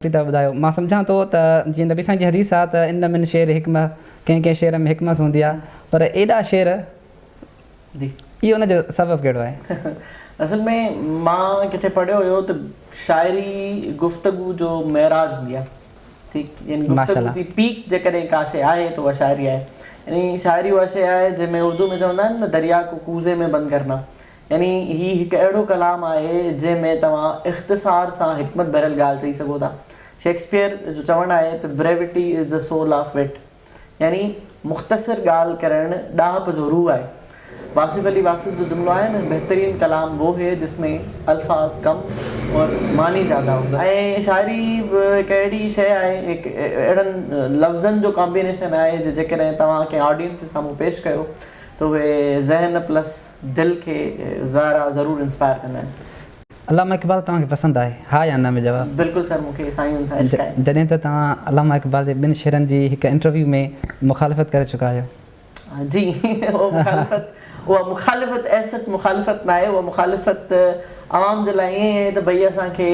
था ॿुधायो। मां सम्झां थो त जीअं नबी साईं जी हदीस आहे त इन मिन शेर हिकमत, कंहिं कंहिं शेर में हिकमत हूंदी आहे, पर एॾा शेर जी इहो उनजो सबबु कहिड़ो आहे? असल में मां किथे पढ़ियो हुयो त शाइरी गुफ़्तगू जो महराज हूंदी आहे, ठीकु, यानी गुफ़्तगू जी पीक जेकॾहिं का शइ आहे त उहा शाइरी आहे। यानी शाइरी उहा शइ आहे जंहिंमें उर्दू में चवंदा आहिनि न, दरिया को कूज़े में बंदि करना। यानी हीउ हिकु अहिड़ो कलाम आहे जंहिंमें तव्हां इख़्तिसार सां हिकमत भरियल ॻाल्हि चई सघो था। शेक्सपियर जो चवणु आहे त brevity is the soul of wit, यानी मुख़्तसिर ॻाल्हि करणु ॾाहप जो रूह आहे। वासिफ़ अली वासिफ़ जो जुमिलो आहे न, बहितरीन कलाम वो है जिसमें अल्फाज कम और मानी ज़्यादा हूंदा। ऐं शाइरी हिकु अहिड़ी शइ आहे, हिकु अहिड़नि लफ़्ज़नि जो कॉम्बिनेशन आहे जो जेकॾहिं तव्हां कंहिं ऑडियंस जे साम्हूं पेश कयो त उहे ज़हन प्लस दिलि खे ज़रूरु इंस्पायर कंदा आहिनि। अल्लामा इक़बाल तव्हांखे पसंदि आहे, हा या न में जवाबु? बिल्कुल सर, मूंखे साईं खां इश्क़ आहे। जॾहिं त तव्हां अल्लामा इक़बाल जे ॿिनि शेरनि जी हिकु इंटरव्यू में मुखालिफ़त करे चुका आहियो। जी, उहा मुखालिफ़त ऐसत मुखालिफ़त न आहे, उहा मुखालिफ़त आवाम जे लाइ ईअं आहे त भई असांखे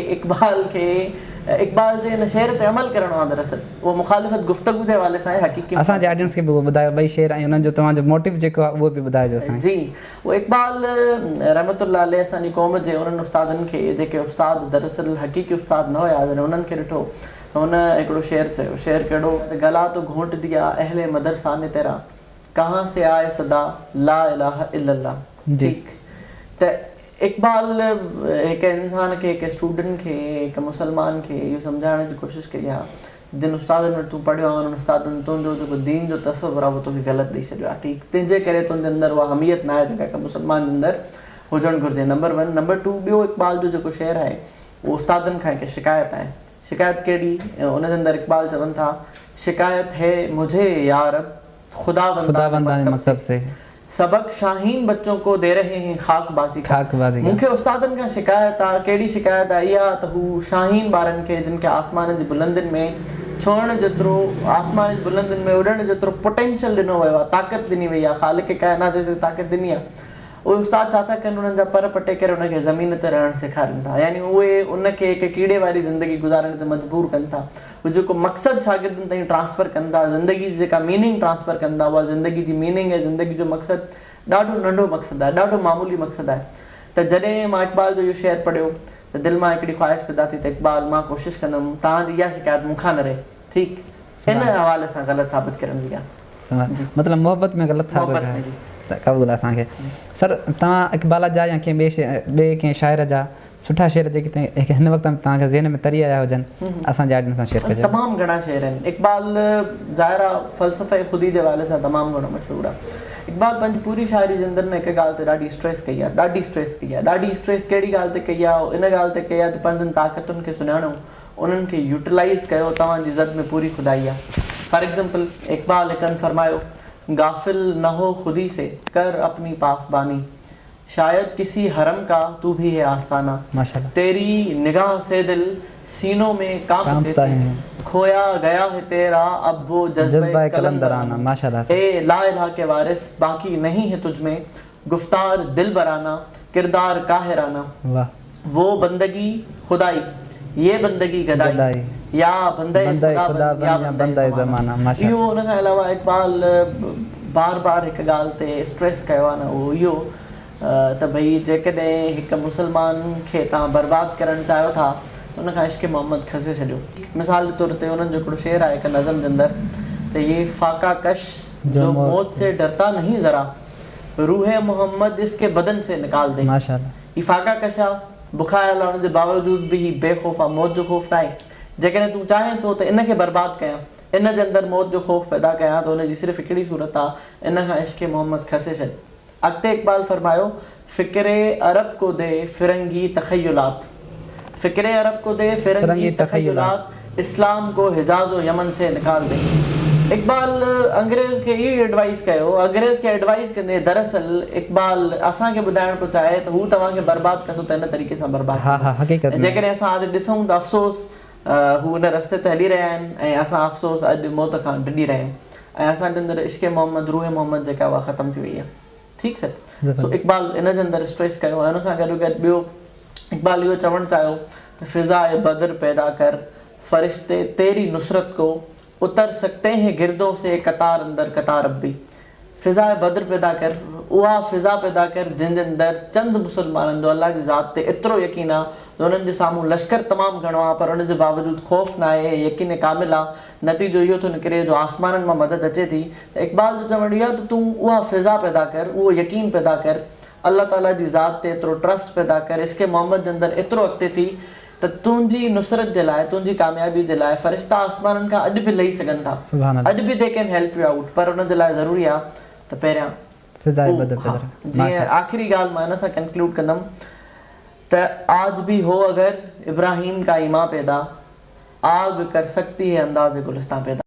इक़बाल जे हिन शेर ते अमल करणो आहे। दरअसल उहा मुखालिफ़त गुफ़्तगू जे हवाले सां आहे। हक़ीक़ी असांजे ऑडियंस खे बि उहो ॿुधायो ॿई शेर ऐं उन्हनि जो तव्हांजो मोटिव जेको आहे उहो बि ॿुधाइजो असांखे। जी, उहो इक़बाल रहमतुल्लाह अलैह असांजी क़ौम जे उन्हनि उस्तादनि खे जेके उस्ताद दरअसल हक़ीक़ी उस्ताद न हुया, जॾहिं उन्हनि खे ॾिठो त हुन हिकिड़ो शेर चयो। शेर कहिड़ो? गला तो घोंट दिया अहले मदरसा ने तेरा, कहाँ से आए सदा ला इलाहा इल्लल्लाह। ठीकु, त इक़बाल हिकु इंसान खे, हिकु स्टूडेंट खे, हिकु मुसलमान खे इहो सम्झाइण जी कोशिशि कई आहे जिन उस्तादनि वटि तूं पढ़ियो आहे, उन उस्तादनि तुंहिंजो जेको दीन जो तसवुरु आहे उहो तोखे ग़लति ॾेई छॾियो आहे। ठीकु, तंहिंजे करे तुंहिंजे अंदरि उहा हमियत न आहे जेका हिकु मुसलमान जे अंदरि हुजणु घुरिजे। नंबर 1। नंबर 2, ॿियो इक़बाल जो जेको शेर आहे उहो उस्तादनि खां हिकु शिकायत आहे। शिकायत कहिड़ी? उनजे अंदरि इक़बाल चवनि था, शिकायत है मुझे यार खुदावंदा मकसद से, सबक शाहीन बच्चों को दे रहे हैं खाकबाजी। मूंखे उस्तादनि खां शिकायत आहे। कहिड़ी शिकायत आहे? इहा त हू शाहीन ॿारनि खे, जिन खे आसमान जी बुलंदियुनि में छुहण जेतिरो, आसमान जी बुलंदियुनि में उॾण जेतिरो पोटेंशियल ॾिनो वियो आहे, ताक़त ॾिनी वई आहे, ख़ालिक़ काइनात जे ताक़त ॾिनी आहे, उहे उस्ताद छा था कनि? उन्हनि जा पर पटे करे उनखे ज़मीन ते रहणु सेखारीनि था। यानी उहे उनखे हिकु कीड़े वारी ज़िंदगी गुज़ारण ते मजबूर कनि था। उहो जेको मक़सदु शागिर्दनि ताईं ट्रांसफ़र कनि था, ज़िंदगी जी जेका मीनिंग ट्रांसफ़र कनि था, उहा ज़िंदगी जी मीनिंग ऐं ज़िंदगी जो मक़सदु ॾाढो नंढो मक़सदु आहे, ॾाढो मामूली मक़सदु आहे। त जॾहिं मां इक़बाल जो इहो शेर पढ़ियो त दिलि मां हिकिड़ी ख़्वाहिश पैदा थी त इक़बाल, मां कोशिशि कंदुमि तव्हांजी इहा शिकायत मूंखां न रहे। ठीकु, हिन हवाले सां ग़लति साबित करण जी आहे। मतिलबु मोहबत में ग़लति साबित आहे त क़बूल आहे असांखे। सर, तव्हां इक़बाल जा या कंहिं ॿिए कंहिं शाइर जा सुठा शेर जेके हिन वक़्त में तव्हांखे ज़हन में तरी आया हुजनि, असांजे ऑडियंस सां शेयर कजो। तमामु घणा शेर आहिनि। इक़बाल ज़ाहिर आहे फ़लसफ़े ख़ुदी जे हवाले सां तमामु घणो मशहूरु आहे। इक़बाल पंहिंजी पूरी शाइरी जे अंदरि न हिकु ॻाल्हि ते ॾाढी स्ट्रेस कई आहे, ॾाढी स्ट्रेस कहिड़ी ॻाल्हि ते कई आहे? इन ॻाल्हि ते कई आहे त पंहिंजनि ताक़तुनि खे सुञाणो, उन्हनि खे यूटिलाइज़ कयो, तव्हांजी ज़द में पूरी खुदाई आहे। फॉर एग्ज़ाम्पल, इक़बाल हिकु हंधि फरमायो, गाफ़िल न हो खुदी से कर अपनी पासबानी, शायद किसी हरम का तू भी है आस्ताना, तेरी निगाह से दिल सीनों में कांपते हैं, खोया गया है तेरा अब वो जज्बा कलंदराना, माशाल्लाह। ए ला इलाहा के वारिस बाकी नहीं है तुझ में, गुफ्तार दिल बराना, किरदार काहिराना, वो बंदगी खुदाई, ये बंदगी गदाई, या बंदे खुदा या बंदे ज़माना। इहो उन खां अलावा इक़बाल बार बार हिकु ॻाल्हि ते स्ट्रेस कयो आहे न, उहो इहो त भई जेकॾहिं हिकु मुसलमान खे तव्हां बर्बादु करणु चाहियो था त उनखां इश्क़ मोहम्मद खसे छॾियो। मिसाल जे तौर ते उन्हनि जो हिकिड़ो शेर आहे हिकु नज़म जे अंदरि त ये फ़ाका कश जो मौत से डरता नहीं ज़रा, रूह मोहम्मद इसके बदन से निकाल दे। माशाअल्लाह, ही फ़ाका कश आहे, बुखार हुअण जे बावजूद बि ही बेखौफ़ आहे, मौत जो ख़ौफ़ न आहे। जेकॾहिं तूं चाहें थो त इनखे बर्बादु कयां, इन जे अंदरि मौत जो ख़ौफ़ पैदा कयां, त उनजी सिर्फ़ु हिकिड़ी सूरत आहे, इन खां इश्क़ मोहम्मद खसे छॾ। अॻिते इक़बाल फरमायो, फ़िक्रे अरब को दे फ़िरंगी तख़य्युलात, फ़िक्रे अरब को दे फ़िरंगी तख़य्युलात, इस्लाम को हिजाज़ व यमन से निकाल दे। इक़बाल अंग्रेज़ खे इहो एडवाइस कयो, अंग्रेज़ खे एडवाइस कंदे दरअसल इक़बाल असांखे ॿुधाइण पियो चाहे त हू तव्हांखे बर्बादु कंदो त इन तरीक़े सां बर्बादु। जेकॾहिं असां अॼु ॾिसूं त अफ़सोस हू हुन रस्ते ते हली रहिया आहिनि ऐं असां अफ़सोस अॼु मौत खां डिॼी रहिया आहियूं ऐं असांजे अंदरि इश्क़ मोहम्मद, रूह मोहम्मद जेका उहा ख़तमु थी वई आहे। ठीकु सर, सो इक़बाल इन जे अंदरि स्ट्रेस कयो ऐं हुन सां गॾु ॿियो इक़बाल इहो चवणु चाहियो त फ़िज़ा बदर पैदा कर, फरिश्ते तेरी नुसरत को उतर सकते हैं गिरदों से कतार अंदर कतार अब भी। फ़िज़ा बद्र पैदा कर, उहा फ़िज़ा पैदा कर जिन जे अंदरि चंद मुसलमाननि जो अल्लाह जी ज़ात ते एतिरो यकीन आहे त उन्हनि जे साम्हूं लश्कर तमामु घणो आहे, पर उन जे बावजूदु ख़ौफ़ न आहे, यकीन कामिल आहे। नतीजो इहो थो निकिरे जो आसमाननि मां मदद अचे थी। त इक़बाल जो चवणु इहो आहे त तूं उहा फ़िज़ा पैदा कर, उहो यकीन पैदा कर, अल्लाह ताला जी ज़ात ते एतिरो ट्रस्ट पैदा कर, इश्क़ मोहम्मद जे अंदरि एतिरो अॻिते थी त तुंहिंजी नुसरत जे लाइ, तुंहिंजी कामयाबी जे लाइ फ़रिश्ता आसमाननि खां अॼु बि लही सघनि था, अॼु बि they can help U out. पर उन जे लाइ ज़रूरी आहे त पहिरियां जीअं आख़िरी ॻाल्हि मां हिन सां कंक्लूड कंदुमि त आज भी हो अगर इब्राहिम का ईमा पैदा, आग कर सकती है अंदाज़े गुलिस्तां पैदा।